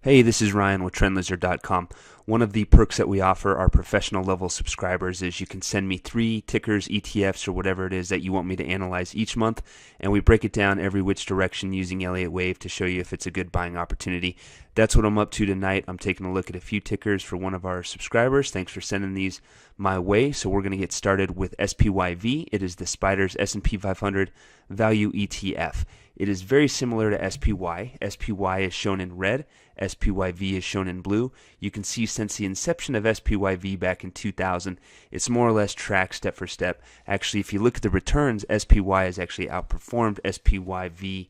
Hey, this is Ryan with TrendLizard.com. One of the perks that we offer our professional level subscribers is you can send me 3 tickers, ETFs, or whatever it is that you want me to analyze each month, and we break it down every which direction using Elliott Wave to show you if it's a good buying opportunity. That's what I'm up to tonight. I'm taking a look at a few tickers for one of our subscribers. Thanks for sending these my way. So we're going to get started with SPYV. It is the Spider's S&P 500 Value ETF. It is very similar to SPY. SPY is shown in red. SPYV is shown in blue. You can see since the inception of SPYV back in 2000, it's more or less tracked step for step. Actually, if you look at the returns, SPY has actually outperformed SPYV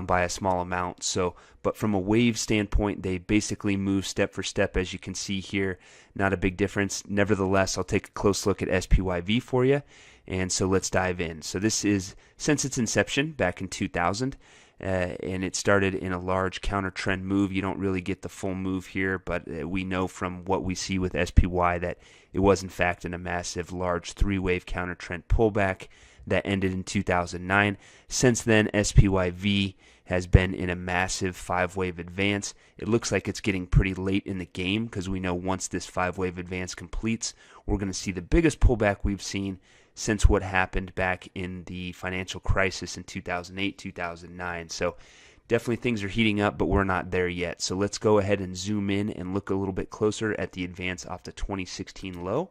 by a small amount. But from a wave standpoint, they basically move step for step, as you can see here. Not a big difference. Nevertheless, I'll take a close look at SPYV for you. And so let's dive in. So this is since its inception back in 2000, and it started in a large counter trend move. You don't really get the full move here, but we know from what we see with SPY that it was in fact in a massive large 3-wave counter trend pullback that ended in 2009. Since then, SPYV has been in a massive 5-wave advance. It looks like it's getting pretty late in the game because we know once this 5-wave advance completes, we're going to see the biggest pullback we've seen since what happened back in the financial crisis in 2008, 2009. So definitely things are heating up, but we're not there yet. So let's go ahead and zoom in and look a little bit closer at the advance off the 2016 low.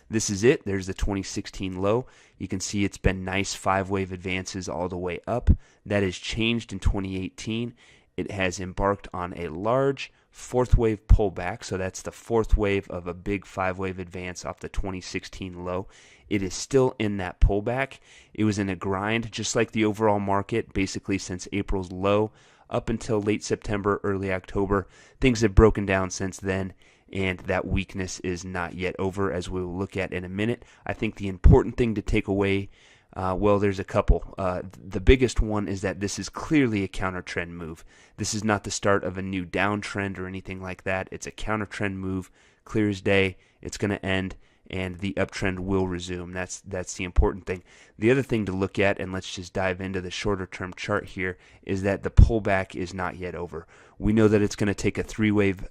This is it. There's the 2016 low. You can see it's been nice 5-wave advances all the way up. That has changed in 2018. It has embarked on a large 4th wave pullback. So that's the 4th wave of a big 5-wave advance off the 2016 low. It is still in that pullback. It was in a grind just like the overall market basically since April's low up until late September, early October. Things have broken down since then, and that weakness is not yet over, as we'll look at in a minute. I think the important thing to take away, there's a couple. The biggest one is that this is clearly a counter trend move. This is not the start of a new downtrend or anything like that. It's a counter trend move, clear as day. It's going to end, and the uptrend will resume. That's the important thing. The other thing to look at, and let's just dive into the shorter term chart here, is that the pullback is not yet over. We know that it's going to take a 3-wave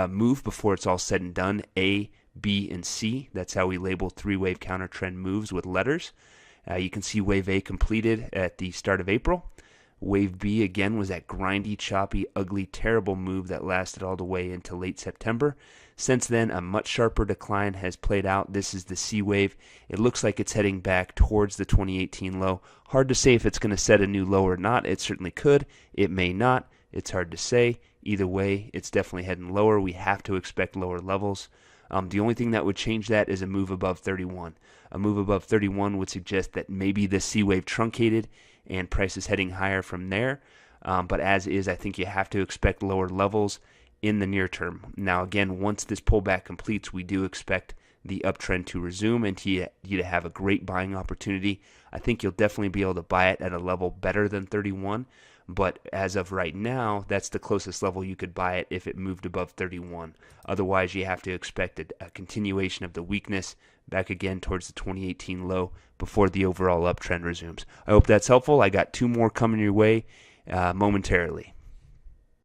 move before it's all said and done. A, B, and C. That's how we label 3-wave counter trend moves with letters. You can see wave A completed at the start of April. Wave B again was that grindy, choppy, ugly, terrible move that lasted all the way into late September. Since then, a much sharper decline has played out. This is the C wave. It looks like it's heading back towards the 2018 low. Hard to say if it's going to set a new low or not. It certainly could. It may not. It's hard to say. Either way, it's definitely heading lower. We have to expect lower levels. The only thing that would change that is a move above 31. A move above 31 would suggest that maybe the C wave truncated and price is heading higher from there. But as is, I think you have to expect lower levels in the near term. Now, again, once this pullback completes, we do expect the uptrend to resume and you to have a great buying opportunity. I think you'll definitely be able to buy it at a level better than 31. But as of right now, that's the closest level you could buy it if it moved above 31. Otherwise, you have to expect a continuation of the weakness back again towards the 2018 low before the overall uptrend resumes. I hope that's helpful. I got 2 more coming your way momentarily.